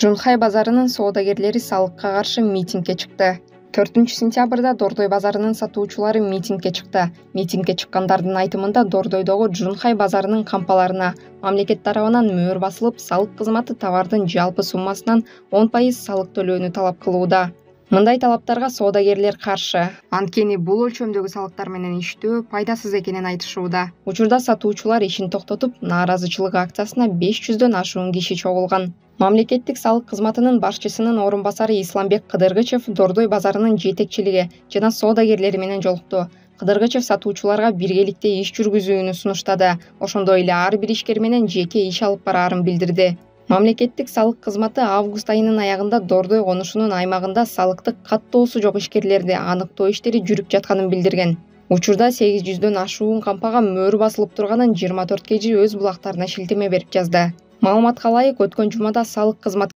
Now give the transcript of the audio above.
Жунхай базарынын соодагерлери салыкка каршы митингге чыкты. 4-сентябрда Дордой базарынын сатуучулары митингге чыкты. Митингге чыккандардын айтымында Дордойдогу Жунхай базарынын кампаларына мамлекет тарабынан мөөр басылып, салык кызматы товардын жалпы суммасынан 10% салык төлөөнү талап кылууда. Мындай талаптарга соодагерлер каршы. Анткени бул өлчөмдөгү салыктар менен иштөө пайдасыз экенин айтышууда. Учурда сатуучулар ишин токтотуп, нааразычылык акциясына 500дөн ашуун киши чогулган. Мамлекеттик салык кызматынын башчысынын орун басары Исламбек Кыдыргычев Дордой базарынын жетекчилиги жана соодагерлери менен жолукту. Кыдыргычев сатуучуларга биргеликте иш жүргүзүүнү сунуштады. Ошондой эле ар бир ишкер менен жеке иш алып бараарын билдирди. Мамлекеттик салык кызматы август айынын аягында Дордой конушунун аймагында салыктык каттоосу жок ишкерлерди аныктоо иштери жүрүп жатканын билдирген. Учурда 800дөн ашуун кампага мөөр басылып турганын 24 кежи өз булактарына шилтеме берип жазды. Маалыматка ылайык, өткөн жумада салык кызмат